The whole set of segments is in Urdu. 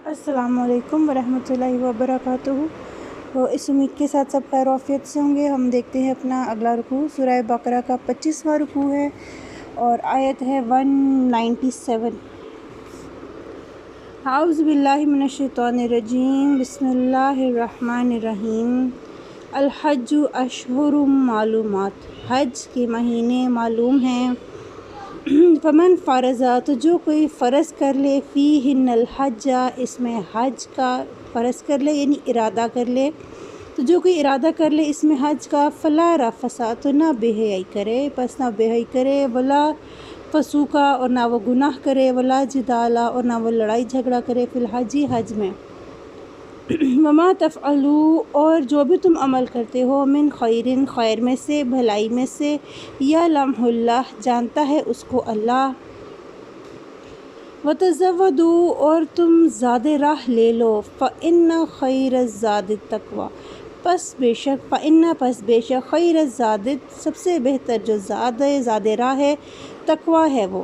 السلام علیکم ورحمۃ اللہ وبرکاتہ۔ تو اس امید کے ساتھ سب خیر و عافیت سے ہوں گے۔ ہم دیکھتے ہیں اپنا اگلا رکوع سورہ بقرہ کا 25واں رکوع ہے اور آیت ہے 197۔ اعوذ باللہ من الشیطان الرجیم، بسم اللہ الرحمن الرحیم۔ الحج اشہر معلومات، حج کے مہینے معلوم ہیں۔ فمن فرضا، تو جو کوئی فرض کر لے، فیہن الحج، اس میں حج کا فرض کر لے یعنی ارادہ کر لے، تو جو کوئی ارادہ کر لے اس میں حج کا، فلا رفث، تو نہ بے حیائی کرے، پس نہ بے حیائی کرے، ولا فسوقا، اور نہ وہ گناہ کرے، ولا جدالا، اور نہ وہ لڑائی جھگڑا کرے، فی الحج، حج میں۔ وما تفعلوا، اور جو بھی تم عمل کرتے ہو، من خیرن، خیر میں سے، بھلائی میں سے، یعلمہ اللہ، جانتا ہے اس کو اللہ۔ وتزودوا، اور تم زاد راہ لے لو، فإن خیر الزاد التقوی، پس بے شک خیر الزاد، سب سے بہتر جو زاد راہ ہے، تقوی ہے وہ۔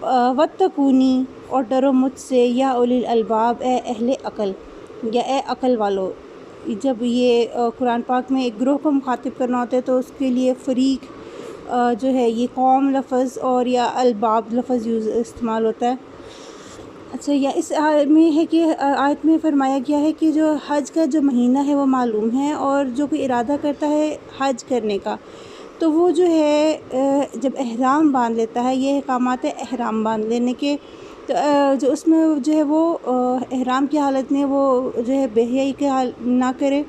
واتقونی، اور ڈرو مجھ سے، یا اولی الالباب، اے اہل عقل، یا اے عقل والو۔ جب یہ قرآن پاک میں ایک گروہ کو مخاطب کرنا ہوتا ہے تو اس کے لیے فریق جو ہے یہ قوم لفظ اور یا الباب لفظ استعمال ہوتا ہے۔ اچھا، یا اس آیت میں ہے کہ آیت میں فرمایا گیا ہے کہ جو حج کا جو مہینہ ہے وہ معلوم ہے، اور جو کوئی ارادہ کرتا ہے حج کرنے کا تو وہ جو ہے جب احرام باندھ لیتا ہے، یہ احکامات احرام باندھ لینے کے، تو جو اس میں جو ہے وہ احرام کی حالت میں وہ جو ہے بے حیائی کے نہ کرے،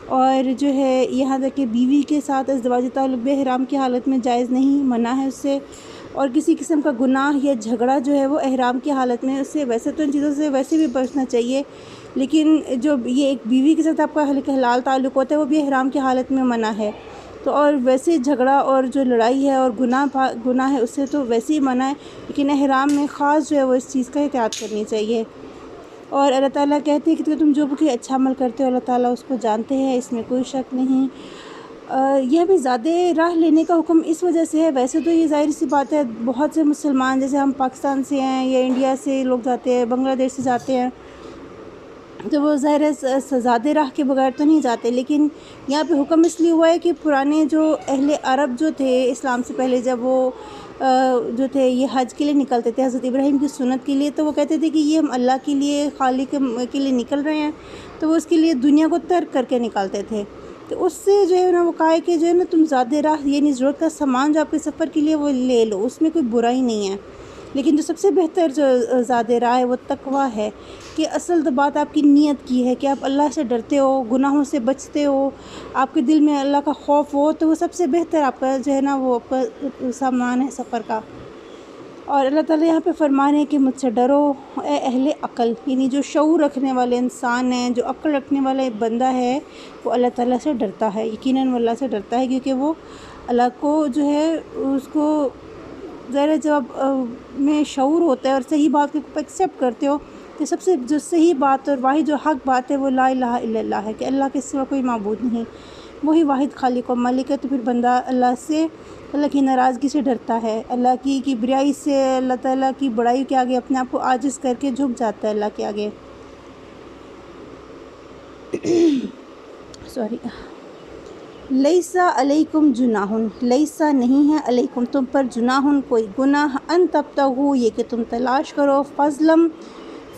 اور جو ہے یہاں تک کہ بیوی کے ساتھ ازدواجی تعلق بھی احرام کی حالت میں جائز نہیں، منع ہے اس سے، اور کسی قسم کا گناہ یا جھگڑا جو ہے وہ احرام کی حالت میں، اس سے ویسے تو ان چیزوں سے ویسے بھی بچنا چاہیے، لیکن جو یہ ایک بیوی کے ساتھ آپ کا حلال تعلق ہوتا ہے وہ بھی احرام کی حالت میں منع ہے، تو اور ویسے جھگڑا اور جو لڑائی ہے اور گناہ ہے اس سے تو ویسے ہی منع ہے، لیکن احرام میں خاص جو ہے وہ اس چیز کا احتیاط کرنی چاہیے۔ اور اللہ تعالیٰ کہتے ہیں کہ تم جو بھی کوئی اچھا عمل کرتے ہو اللہ تعالیٰ اس کو جانتے ہیں، اس میں کوئی شک نہیں۔ یہ بھی زیادہ راہ لینے کا حکم اس وجہ سے ہے، ویسے تو یہ ظاہر سی بات ہے، بہت سے مسلمان جیسے ہم پاکستان سے ہیں یا انڈیا سے لوگ جاتے ہیں، بنگلہ دیش سے جاتے ہیں، تو وہ ظاہر ہے زیادہ راہ کے بغیر تو نہیں جاتے، لیکن یہاں پہ حکم اس لیے ہوا ہے کہ پرانے جو اہل عرب جو تھے اسلام سے پہلے، جب وہ جو تھے یہ حج کے لیے نکلتے تھے حضرت ابراہیم کی سنت کے لیے، تو وہ کہتے تھے کہ یہ ہم اللہ کے لیے، خالق کے لیے نکل رہے ہیں، تو وہ اس کے لیے دنیا کو ترک کر کے نکالتے تھے، تو اس سے جو ہے نا وہ کہا ہے کہ جو ہے نا تم زیادہ راہ یعنی ضرورت کا سامان جو آپ کے سفر کے لیے وہ لے لو، اس میں کوئی برائی نہیں ہے، لیکن جو سب سے بہتر جو زیادہ راہ ہے وہ تقوی ہے، کہ اصل تو بات آپ کی نیت کی ہے کہ آپ اللہ سے ڈرتے ہو، گناہوں سے بچتے ہو، آپ کے دل میں اللہ کا خوف ہو، تو وہ سب سے بہتر آپ کا جو ہے نا وہ آپ کا سامان ہے سفر کا۔ اور اللہ تعالیٰ یہاں پہ فرما رہے ہیں کہ مجھ سے ڈرو اے اہل عقل، یعنی جو شعور رکھنے والے انسان ہیں، جو عقل رکھنے والا ایک بندہ ہے وہ اللہ تعالیٰ سے ڈرتا ہے، یقیناً وہ اللہ سے ڈرتا ہے، کیونکہ وہ اللہ کو جو ہے اس کو ظاہر جب میں شعور ہوتا ہے اور صحیح بات کو ایکسیپٹ کرتے ہو، تو سب سے جو صحیح بات اور واحد جو حق بات ہے وہ لا الہ الا اللہ ہے، کہ اللہ کے سوا کوئی معبود نہیں، وہی واحد خالق و مالک ہے، تو پھر بندہ اللہ کی ناراضگی سے ڈرتا ہے، اللہ کی کبریائی سے، اللہ تعالیٰ کی بڑائی کے آگے اپنے آپ کو عاجز کر کے جھک جاتا ہے اللہ کے آگے۔ لیسا علیکم جناح، لیسا نہیں ہے علیکم تم پر جناح کوئی گناہ، ان تبتغوا یہ کہ تم تلاش کرو،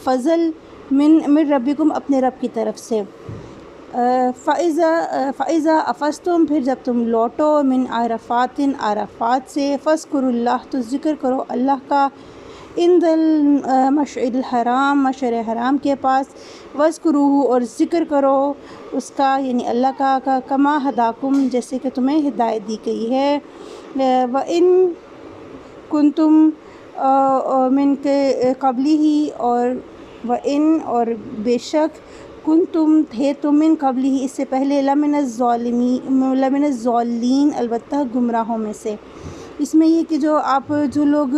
فضل من ربکم اپنے رب کی طرف سے، فَإِذَا أَفَضْتُمْ پھر جب تم لوٹو، من عرفات سے، فاذکروا اللہ تو ذکر کرو اللہ کا، عند المشعر الحرام مشعر حرام کے پاس، واذکروہ اور ذکر کرو اس کا یعنی اللہ کا، کما ہداکم جیسے کہ تمہیں ہدایت دی گئی ہے، وَإِن کنتم من کے قبلی ہی، اور وَإِن اور بے شک، کنتم تھے تم من قبلی ہی اس سے پہلے، لمن الضالین البتہ گمراہوں میں سے۔ اس میں یہ کہ جو لوگ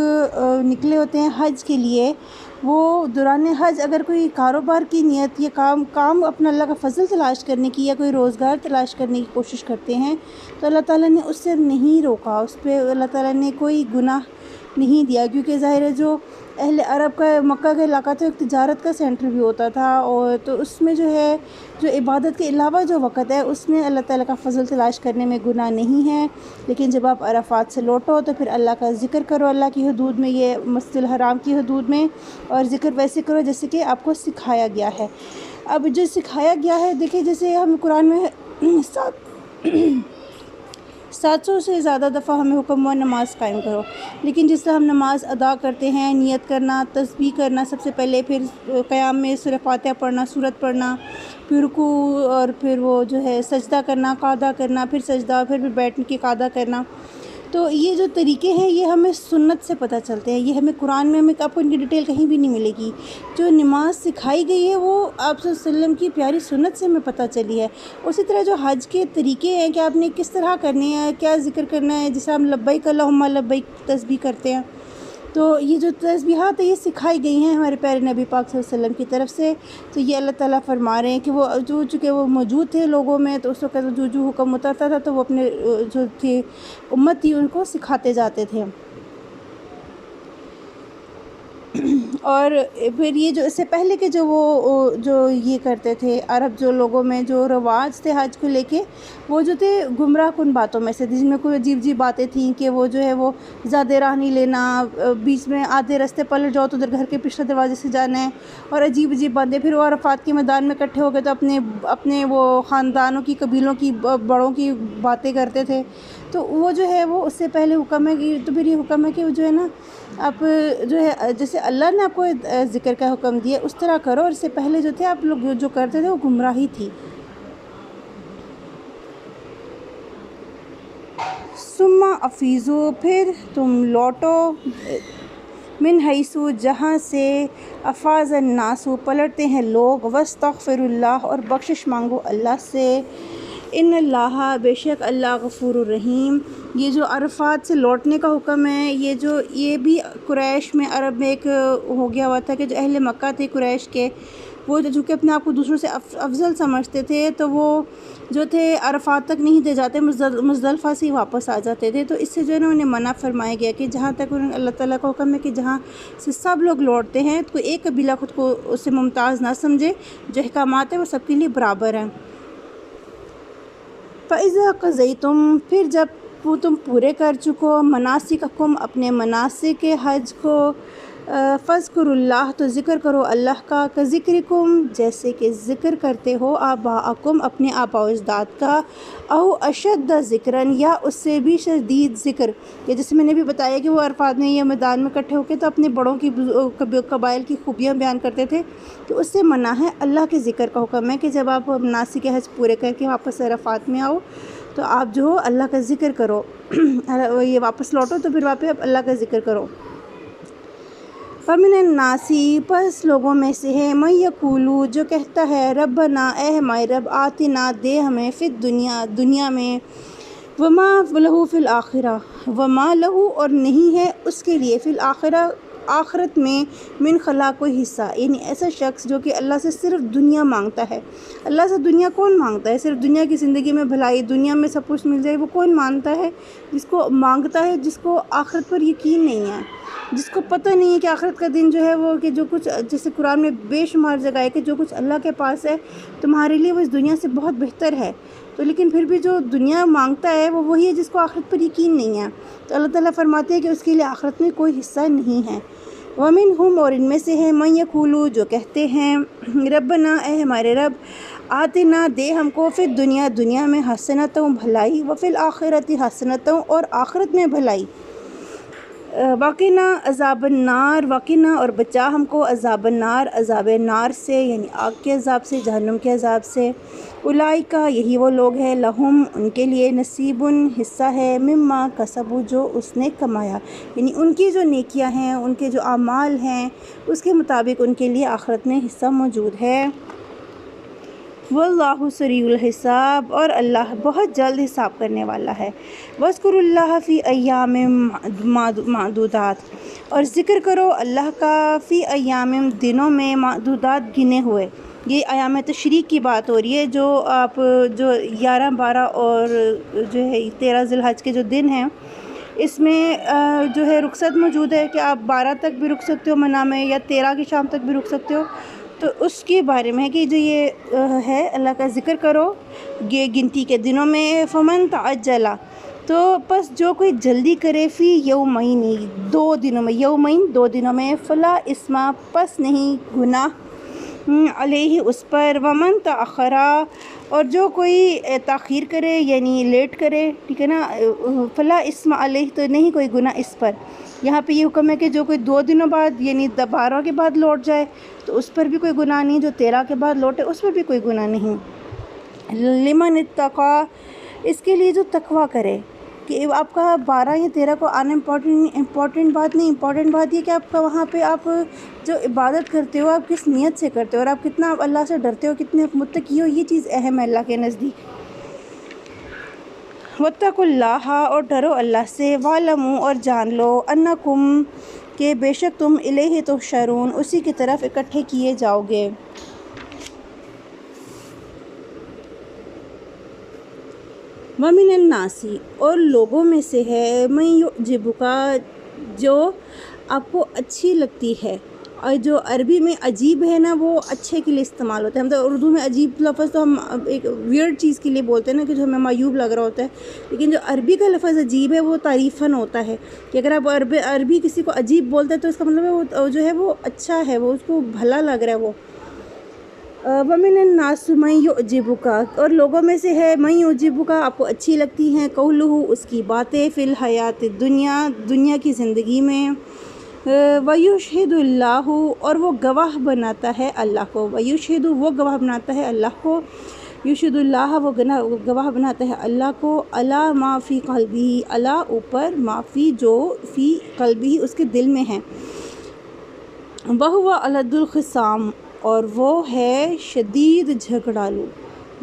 نکلے ہوتے ہیں حج کے لیے، وہ دوران حج اگر کوئی کاروبار کی نیت یا کام اپنا اللہ کا فضل تلاش کرنے کی یا کوئی روزگار تلاش کرنے کی کوشش کرتے ہیں تو اللہ تعالیٰ نے اس سے نہیں روکا، اس پہ اللہ تعالیٰ نے کوئی گناہ نہیں دیا، کیونکہ ظاہر ہے جو اہل عرب کا مکہ کا علاقہ تو ایک تجارت کا سینٹر بھی ہوتا تھا، اور تو اس میں جو ہے جو عبادت کے علاوہ جو وقت ہے اس میں اللہ تعالیٰ کا فضل تلاش کرنے میں گناہ نہیں ہے، لیکن جب آپ عرفات سے لوٹو تو پھر اللہ کا ذکر کرو اللہ کی حدود میں، یہ مسجد الحرام کی حدود میں، اور ذکر ویسے کرو جیسے کہ آپ کو سکھایا گیا ہے۔ اب جو سکھایا گیا ہے، دیکھیں جیسے ہم قرآن میں 700 سے زیادہ دفعہ ہمیں حکم ہوا نماز قائم کرو، لیکن جس طرح ہم نماز ادا کرتے ہیں، نیت کرنا، تسبیح کرنا سب سے پہلے، پھر قیام میں سورہ فاتحہ پڑھنا، سورت پڑھنا، پھر رکوع، اور پھر وہ جو ہے سجدہ کرنا، قعدہ کرنا، پھر سجدہ، پھر بیٹھ کے قعدہ کرنا، تو یہ جو طریقے ہیں یہ ہمیں سنت سے پتہ چلتے ہیں، یہ ہمیں قرآن میں ہمیں آپ کو ان کی ڈیٹیل کہیں بھی نہیں ملے گی۔ جو نماز سکھائی گئی ہے وہ آپ صلی اللہ علیہ وسلم کی پیاری سنت سے ہمیں پتہ چلی ہے۔ اسی طرح جو حج کے طریقے ہیں کہ آپ نے کس طرح کرنے ہیں، کیا ذکر کرنا ہے، جیسے ہم لبیک اللہم لبیک تسبیح کرتے ہیں، تو یہ جو تسبیحات ہیں یہ سکھائی گئی ہیں ہمارے پیارے نبی پاک صلی اللہ علیہ وسلم کی طرف سے۔ تو یہ اللہ تعالیٰ فرما رہے ہیں کہ وہ جو چونکہ وہ موجود تھے لوگوں میں، تو اس وقت جو حکم اترتا تھا تو وہ اپنے جو تھی امت تھی ان کو سکھاتے جاتے تھے۔ اور پھر یہ جو اس سے پہلے کے جو یہ کرتے تھے عرب، جو لوگوں میں جو رواج تھے حج کو لے کے، وہ جو تھے گمراہ کن باتوں میں سے، جن میں کوئی عجیب عجیب باتیں تھیں کہ وہ جو ہے وہ زیادہ راہ نہیں لینا، بیچ میں آدھے راستے پلٹ جاؤ تو ادھر گھر کے پچھلے دروازے سے جانا ہے، اور عجیب عجیب باتیں۔ پھر وہ عرفات کے میدان میں اکٹھے ہو گئے تو اپنے وہ خاندانوں کی، قبیلوں کی، بڑوں کی باتیں کرتے تھے، تو وہ جو ہے وہ اس سے پہلے حکم ہے کہ تو پھر یہ حکم ہے کہ وہ جو ہے نا آپ جو ہے جیسے اللہ نے آپ کو ذکر کا حکم دیا اس طرح کرو، اور اس سے پہلے جو تھے آپ لوگ جو کرتے تھے وہ گمراہی تھی۔ ثم افیضوا، پھر تم لوٹو، من حیثو، جہاں سے افاض الناس، پلٹتے ہیں لوگ، واستغفروا اللہ، اور بخشش مانگو اللہ سے، ان اللہ، بے شک اللہ، غفور الرحیم۔ یہ جو عرفات سے لوٹنے کا حکم ہے، یہ بھی قریش میں، عرب میں ایک ہو گیا ہوا تھا کہ جو اہل مکہ تھے قریش کے، وہ جو کہ اپنے آپ کو دوسروں سے افضل سمجھتے تھے، تو وہ جو تھے عرفات تک نہیں دے جاتے، مزدلفہ سے ہی واپس آ جاتے تھے۔ تو اس سے جو ہے نا انہیں منع فرمایا گیا کہ جہاں تک اللہ تعالیٰ کا حکم ہے کہ جہاں سے سب لوگ لوٹتے ہیں، تو کوئی ایک قبیلہ خود کو اس سے ممتاز نہ سمجھے، جو احکامات ہیں وہ سب کے لیے برابر ہیں۔ فَإِذَا قَضَيْتُمْ، پھر جب تم پورے کر چکو، مناسککم، اپنے مناسک حج کو، فاذکروا اللہ، تو ذکر کرو اللہ کا، کذکرکم، جیسے کہ ذکر کرتے ہو آباءکم، اپنے آباء و اجداد کا، او اشد ذکراً، یا اس سے بھی شدید ذکر، کہ جیسے میں نے بھی بتایا کہ وہ عرفات میں یا میدان میں اکٹھے ہو کے تو اپنے بڑوں کی قبائل کی خوبیاں بیان کرتے تھے، تو اس سے منع ہے۔ اللہ کے ذکر کا حکم ہے کہ جب آپ مناسک حج پورے کر کے واپس عرفات میں آؤ تو آپ جو ہو اللہ کا ذکر کرو، یہ واپس لوٹو تو پھر واپس آپ اللہ کا ذکر کرو۔ فَمِنَ النَّاسِ، پس لوگوں میں سے ہے، مَن یقولُ، جو کہتا ہے، ربنا، اے ہمارے رب، آتنا، دے ہمیں، فی الدنیا، دنیا میں، وما لہ فی الآخرہ، وما لہ، اور نہیں ہے اس کے لیے، فی الآخرہ، آخرت میں، من خلاق، کوئی حصہ، یعنی ایسا شخص جو کہ اللہ سے صرف دنیا مانگتا ہے۔ اللہ سے دنیا کون مانگتا ہے؟ صرف دنیا کی زندگی میں بھلائی، دنیا میں سب کچھ مل جائے، وہ کون مانگتا ہے؟ جس کو مانگتا ہے، جس کو آخرت پر یقین نہیں ہے، جس کو پتہ نہیں ہے کہ آخرت کا دن جو ہے وہ، کہ جو کچھ، جیسے قرآن میں بے شمار جگہ ہے کہ جو کچھ اللہ کے پاس ہے تمہارے لیے وہ اس دنیا سے بہت بہتر ہے، تو لیکن پھر بھی جو دنیا مانگتا ہے وہ وہی ہے جس کو آخرت پر یقین نہیں ہے، تو اللہ تعالیٰ فرماتے ہیں کہ اس کے لیے آخرت میں کوئی حصہ نہیں ہے۔ وَمِنْهُمْ، اور ان میں سے ہے، مَن یقولُ، جو کہتے ہیں، ربنا، اے ہمارے رب، آتنا، دے ہم کو، فی الدنیا، دنیا میں، حسنۃ، بھلائی، وفی الآخرۃ، حسنۃ، اور آخرت میں بھلائی، وقنا عذاب النار، وقنا، اور بچا ہم کو، عذاب النار، عذاب نار سے، یعنی آگ کے عذاب سے، جہنم کے عذاب سے، اولئک، یہی وہ لوگ ہیں، لہم، ان کے لیے، نصیب، حصہ ہے، مما کسبوا، جو اس نے کمایا، یعنی ان کی جو نیکیاں ہیں، ان کے جو اعمال ہیں، اس کے مطابق ان کے لیے آخرت میں حصہ موجود ہے۔ واللہ سریع الحساب، اور اللہ بہت جلد حساب کرنے والا ہے۔ واذکروا اللہ فی ایام معدودات، اور ذکر کرو اللہ کا، فی ایام، دنوں میں، معدودات، گنے ہوئے، یہ ایام تشریق کی بات ہو رہی ہے، جو آپ جو 11، 12 اور جو ہے 13 ذی الحج کے جو دن ہیں اس میں جو ہے رخصت موجود ہے کہ آپ 12 تک بھی رک سکتے ہو منا میں، یا 13 کی شام تک بھی رک سکتے ہو. تو اس کے بارے میں ہے کہ جو یہ ہے اللہ کا ذکر کرو یہ گنتی کے دنوں میں. فمن تعجل، تو بس جو کوئی جلدی کرے فی یومین 2 دنوں میں، یومین 2 دنوں میں، فلا اسما پس نہیں گناہ علیہ اس پر. ومن تأخرا، اور جو کوئی تاخیر کرے یعنی لیٹ کرے، ٹھیک ہے نا، فلا اسم علیہ تو نہیں کوئی گناہ اس پر. یہاں پہ یہ حکم ہے کہ جو کوئی 2 دنوں بعد یعنی 12 کے بعد لوٹ جائے تو اس پر بھی کوئی گناہ نہیں، جو 13 کے بعد لوٹے اس پر بھی کوئی گناہ نہیں. لمن اتقا، اس کے لیے جو تقویٰ کرے، کہ آپ کا 12 یا 13 کو آنا امپورٹنٹ بات نہیں. امپورٹنٹ بات یہ کہ آپ کا وہاں پہ آپ جو عبادت کرتے ہو آپ کس نیت سے کرتے ہو، اور آپ کتنا اللہ سے ڈرتے ہو، کتنے متقی ہو، یہ چیز اہم ہے اللہ کے نزدیک. واتقوا اللہ، اور ڈرو اللہ سے. واعلموا، اور جان لو. انکم، کہ بے شک تم الیہ تحشرون، اسی کی طرف اکٹھے کیے جاؤ گے. ومن الناس، اور لوگوں میں سے ہے، من یعجبک، جو آپ کو اچھی لگتی ہے. اور جو عربی میں عجیب ہے نا وہ اچھے کے لیے استعمال ہوتا ہے. مطلب اردو میں عجیب لفظ تو ہم ایک ویئرڈ چیز کے لیے بولتے ہیں نا، کہ جو ہمیں معیوب لگ رہا ہوتا ہے، لیکن جو عربی کا لفظ عجیب ہے وہ تعریفاً ہوتا ہے. کہ اگر آپ عربی کسی کو عجیب بولتے ہیں تو اس کا مطلب ہے وہ جو ہے وہ اچھا ہے، وہ اس کو بھلا لگ رہا ہے وہ. ومن الناس من یعجبک، اور لوگوں میں سے ہے من یعجبک، آپ کو اچھی لگتی ہیں، قولہ، اس کی باتیں، فی الحیات الدنیا، دنیا کی زندگی میں. ویشہد اللہ، اور وہ گواہ بناتا ہے اللہ کو. ویشہد، وہ گواہ بناتا ہے اللہ کو. یشہد اللہ، وہ گواہ بناتا ہے اللہ کو. علی ما فی قلبہ، علی اوپر، ما فی جو، فی قلبہ اس کے دل میں ہے. وہو الد الخصام، اور وہ ہے شدید جھگڑالو.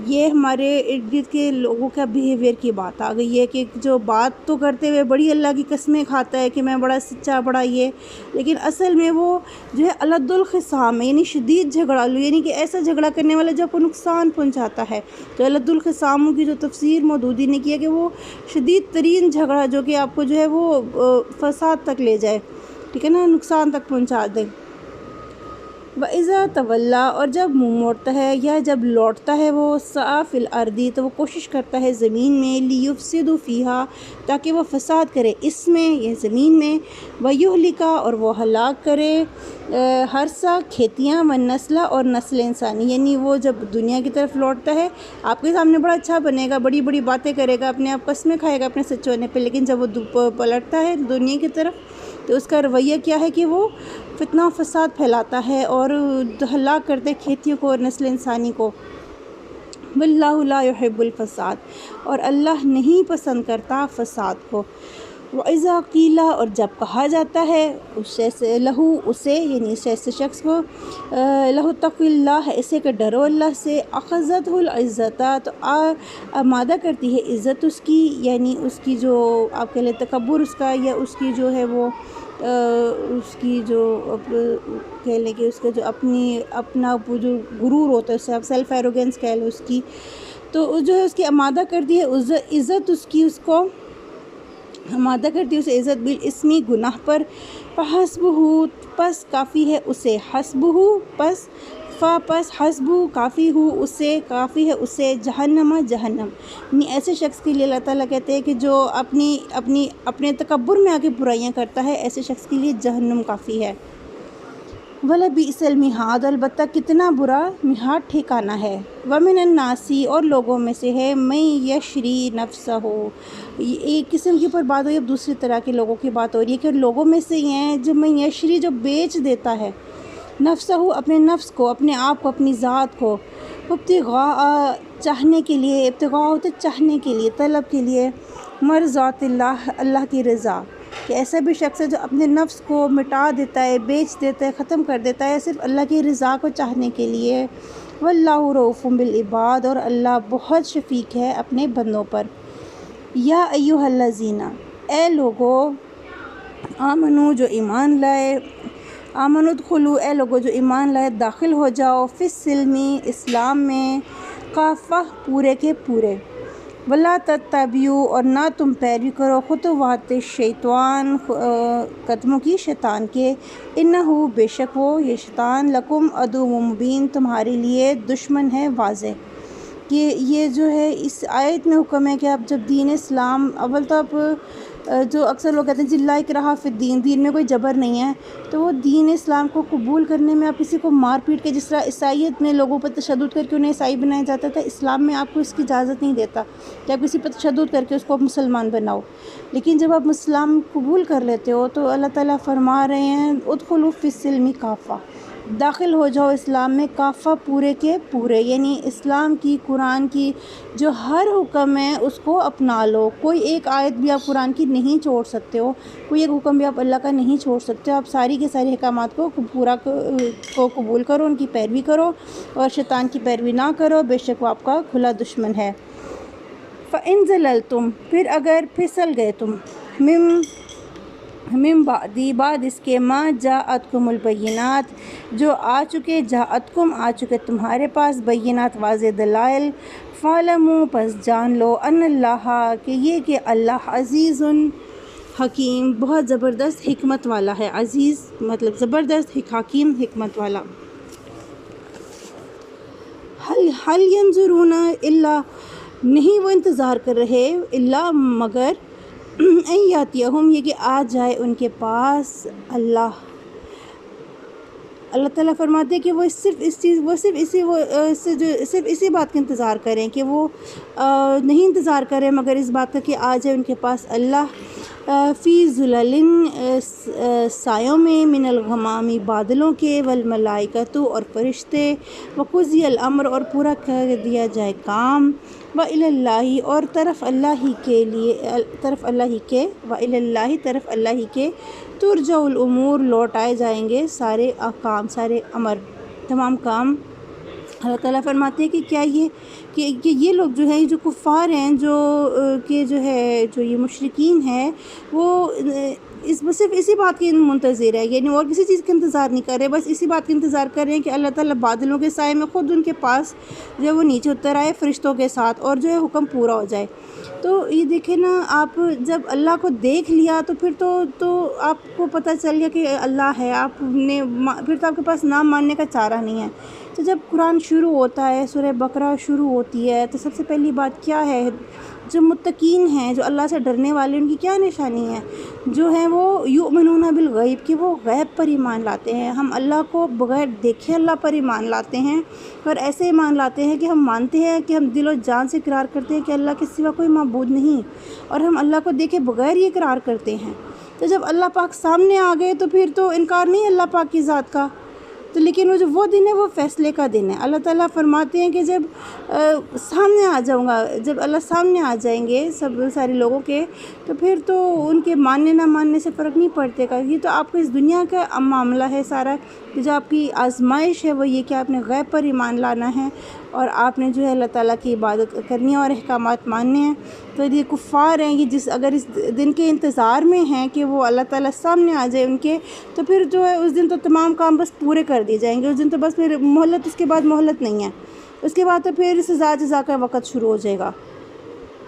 یہ ہمارے ارد گرد کے لوگوں کا بیہیویئر کی بات آ گئی ہے کہ جو بات تو کرتے ہوئے بڑی اللہ کی قسمیں کھاتا ہے کہ میں بڑا سچا، بڑا یہ، لیکن اصل میں وہ جو ہے الد الخصام ہے، یعنی شدید جھگڑالو، یعنی کہ ایسا جھگڑا کرنے والا جو آپ کو نقصان پہنچاتا ہے. تو الد الخصام کی جو تفسیر مودودی نے کی ہے کہ وہ شدید ترین جھگڑا جو کہ آپ کو جو ہے وہ فساد تک لے جائے، ٹھیک ہے نا، نقصان تک پہنچا دے. وَإِذَا تَوَلَّى، اور جب منہ موڑتا ہے یا جب لوٹتا ہے وہ، سعیٰ فی الارض، تو وہ کوشش کرتا ہے زمین میں، لیفسد فیہا، تاکہ وہ فساد کرے اس میں، یہ زمین میں. ویہلک، اور وہ ہلاک کرے ہرسا، کھیتیاں، والنسل، اور نسل انسانی. یعنی وہ جب دنیا کی طرف لوٹتا ہے آپ کے سامنے بڑا اچھا بنے گا، بڑی بڑی باتیں کرے گا، اپنے آپ قسمیں کھائے گا اپنے سچ ہونے پہ، لیکن جب وہ پلٹتا ہے دنیا کی طرف تو اس کا رویہ کیا ہے کہ وہ فتنہ و فساد پھیلاتا ہے اور ہلاک کرتے کھیتیوں کو اور نسل انسانی کو. واللہ لا يحب الفساد، اور اللہ نہیں پسند کرتا فساد کو. وَإِذَا قِيلَ، اور جب کہا جاتا ہے اسے، لہو، اسے، یعنی اس ایسے شخص کو، لہو اتق اللہ، اسے کہ ڈرو اللہ سے. اخذتہ العزت، تو آمادہ کرتی ہے عزت اس کی، یعنی اس کی جو آپ کہہ لیں تکبر اس کا، یا اس کی جو ہے وہ اس کی جو کہہ لیں کہ اس کا جو اپنا جو غرور ہوتا ہے، اسے آپ سیلف ایروگنس کہہ لو اس کی، تو جو ہے اس کی آمادہ کرتی ہے عزت اس کی، اس کو آمادہ کرتی ہے اسے عزت بالاسمی، گناہ پر. فحسبہ، پس کافی ہے اسے، حسبہ، پس حسبہ کافی ہو اسے، کافی ہے اسے، جہنم، جہنم. یعنی ایسے شخص کے لیے اللہ تعالیٰ کہتے ہیں کہ جو اپنے تکبر میں آگے برائیاں کرتا ہے، ایسے شخص کے لیے جہنم کافی ہے. وَلَبِئْسَ الْمِہَادُ، البتہ کتنا برا مہاد ٹھکانہ ہے. وَمِنَ النَّاسِ، اور لوگوں میں سے ہے، مَن یشری نفسہ، ایک قسم کے اوپر بات ہوئی، اب دوسری طرح کے لوگوں کی بات ہو رہی ہے کہ لوگوں میں سے یہ ہیں جو مَن یشری، جو بیچ دیتا ہے، نفسہ، اپنے نفس کو، اپنے آپ کو، اپنی ذات کو، ابتغاء، چاہنے کے لیے، ابتغاء ہوتے چاہنے کے لیے، طلب کے لیے، مرضات اللہ، اللہ کی رضا. کہ ایسا بھی شخص ہے جو اپنے نفس کو مٹا دیتا ہے، بیچ دیتا ہے، ختم کر دیتا ہے صرف اللہ کی رضا کو چاہنے کے لیے. واللہ رؤوف بالعباد، اور اللہ بہت شفیق ہے اپنے بندوں پر. یا ایھا الذین، اے لوگو، آمنو، جو ایمان لائے، آمنوا ادخلوا، اے لوگو جو ایمان لائے داخل ہو جاؤ، فی السلم، اسلام میں، کافہ، پورے کے پورے. ولا تتبعوا اور نہ تم پیروی کرو خطوات شیطان قدموں کی شیطان کے، انہو بے شک وہ یہ شیطان لکم عدو مبین تمہارے لیے دشمن ہے واضح۔ کہ یہ جو ہے اس آیت میں حکم ہے کہ آپ جب دین اسلام اول تو آپ جو اکثر لوگ کہتے ہیں جی لا اکراہ فی الدین، دین میں کوئی جبر نہیں ہے، تو وہ دین اسلام کو قبول کرنے میں آپ کسی کو مار پیٹ کے، جس طرح عیسائیت میں لوگوں پر تشدد کر کے انہیں عیسائی بنایا جاتا تھا، اسلام میں آپ کو اس کی اجازت نہیں دیتا کہ آپ کسی پر تشدد کر کے اس کو مسلمان بناؤ۔ لیکن جب آپ اسلام قبول کر لیتے ہو تو اللہ تعالیٰ فرما رہے ہیں ادخلوا فی السلم کافہ، داخل ہو جاؤ اسلام میں کافہ پورے کے پورے، یعنی اسلام کی قرآن کی جو ہر حکم ہے اس کو اپنا لو۔ کوئی ایک آیت بھی آپ قرآن کی نہیں چھوڑ سکتے ہو، کوئی ایک حکم بھی آپ اللہ کا نہیں چھوڑ سکتے ہو، آپ ساری کے سارے احکامات کو قبول کرو، ان کی پیروی کرو اور شیطان کی پیروی نہ کرو، بے شک وہ آپ کا کھلا دشمن ہے۔ فَإِن زَلَلْتُمْ پھر اگر پھسل گئے تم، من بعد اس کے ما جاءتکم البینات جو جاءتکم آ چکے تمہارے پاس بینات واضح دلائل، فَاعْلَمُوا پس جان لو ان اللہ کہ اللہ عزیز حکیم بہت زبردست حکمت والا ہے، عزیز مطلب زبردست، حکیم حکمت والا۔ حل ینظرون الا نہیں وہ انتظار کر رہے الا مگر ان یاتیہم یہ کہ آ جائے ان کے پاس اللہ تعالیٰ فرماتے ہیں کہ وہ صرف اسی بات کا انتظار کریں کہ وہ نہیں انتظار کریں مگر اس بات کا کہ آ جائے ان کے پاس اللہ فی ظلل سایوں میں من الغمام بادلوں کے والملائکۃ اور فرشتے وقضی الامر اور پورا کر دیا جائے کام وَإِلَى اللَّهِ اور طرف اللہ ہی کے ترجع الامور لوٹائے جائیں گے سارے احکام، سارے امر، تمام کام۔ اللہ تعالیٰ فرماتے ہیں کہ کیا یہ لوگ جو ہیں جو کفار ہیں جو یہ مشرکین ہیں وہ صرف اسی بات کے منتظر ہے، یعنی اور کسی چیز کا انتظار نہیں کر رہے، بس اسی بات کا انتظار کر رہے ہیں کہ اللہ تعالیٰ بادلوں کے سائے میں خود ان کے پاس جو وہ نیچے اتر آئے فرشتوں کے ساتھ اور جو ہے حکم پورا ہو جائے۔ تو یہ دیکھیں نا، آپ جب اللہ کو دیکھ لیا تو پھر تو آپ کو پتہ چل گیا کہ اللہ ہے، پھر تو آپ کے پاس نہ ماننے کا چارہ نہیں ہے۔ تو جب قرآن شروع ہوتا ہے، سورہ بقرہ شروع ہوتی ہے، تو سب سے پہلی بات کیا ہے؟ جو متقین ہیں، جو اللہ سے ڈرنے والے، ان کی کیا نشانی ہے؟ جو ہیں وہ یؤمنون بالغیب کہ وہ غیب پر ایمان لاتے ہیں۔ ہم اللہ کو بغیر دیکھے اللہ پر ایمان لاتے ہیں، اور ایسے ایمان لاتے ہیں کہ ہم مانتے ہیں کہ ہم دل و جان سے اقرار کرتے ہیں کہ اللہ کے سوا کوئی معبود نہیں، اور ہم اللہ کو دیکھے بغیر یہ اقرار کرتے ہیں۔ تو جب اللہ پاک سامنے آ گئے تو پھر تو انکار نہیں اللہ پاک کی ذات کا۔ تو لیکن وہ دن ہے وہ فیصلے کا دن ہے۔ اللہ تعالیٰ فرماتے ہیں کہ جب سامنے آ جاؤں گا، جب اللہ سامنے آ جائیں گے سارے لوگوں کے، تو پھر تو ان کے ماننے نہ ماننے سے فرق نہیں پڑتے گا۔ یہ تو آپ کو اس دنیا کا معاملہ ہے سارا، کہ جو آپ کی آزمائش ہے وہ یہ کہ آپ نے غیب پر ایمان لانا ہے اور آپ نے جو ہے اللہ تعالیٰ کی عبادت کرنی ہے اور احکامات ماننے ہیں۔ تو یہ کفار ہیں، یہ اگر اس دن کے انتظار میں ہیں کہ وہ اللہ تعالیٰ سامنے آ جائے ان کے، تو پھر جو ہے اس دن تو تمام کام بس پورے کر دیے جائیں گے۔ اس دن تو بس پھر مہلت، اس کے بعد مہلت نہیں ہے، اس کے بعد تو پھر سزا جزا کا وقت شروع ہو جائے گا۔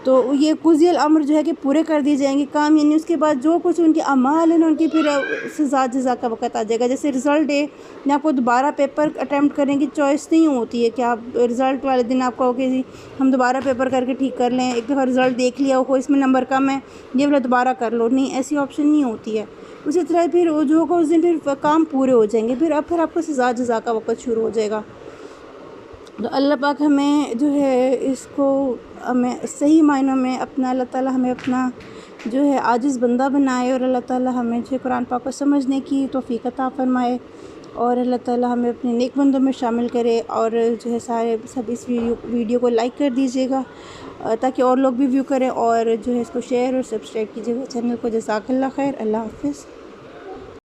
تو یہ قضی الامر جو ہے کہ پورے کر دیے جائیں گے کام، یعنی اس کے بعد جو کچھ ان کے اعمال ہیں ان کی پھر سزا جزا کا وقت آ جائے گا۔ جیسے رزلٹ ڈے میں آپ کو دوبارہ پیپر اٹیمپٹ کرنے کی چوائس نہیں ہوتی ہے کہ آپ رزلٹ والے دن آپ کہو کہ جی ہم دوبارہ پیپر کر کے ٹھیک کر لیں، ایک دفعہ رزلٹ دیکھ لیا ہو اس میں نمبر کم ہے یہ والا دوبارہ کر لو، نہیں، ایسی آپشن نہیں ہوتی ہے۔ اسی طرح پھر جو ہوگا اس دن پھر کام پورے ہو جائیں گے، پھر آپ کو سزا جزا کا وقت شروع ہو جائے گا۔ تو اللہ پاک ہمیں جو ہے اس کو ہمیں صحیح معنوں میں اپنا، اللہ تعالیٰ ہمیں اپنا جو ہے عاجز بندہ بنائے، اور اللہ تعالیٰ ہمیں جو قرآن پاک کو سمجھنے کی توفیق عطا فرمائے، اور اللہ تعالیٰ ہمیں اپنے نیک بندوں میں شامل کرے، اور جو ہے سب اس ویڈیو کو لائک کر دیجیے گا تاکہ اور لوگ بھی ویو کریں، اور جو ہے اس کو شیئر اور سبسکرائب کیجیے گا چینل کو۔ جزاک اللہ خیر، اللہ حافظ۔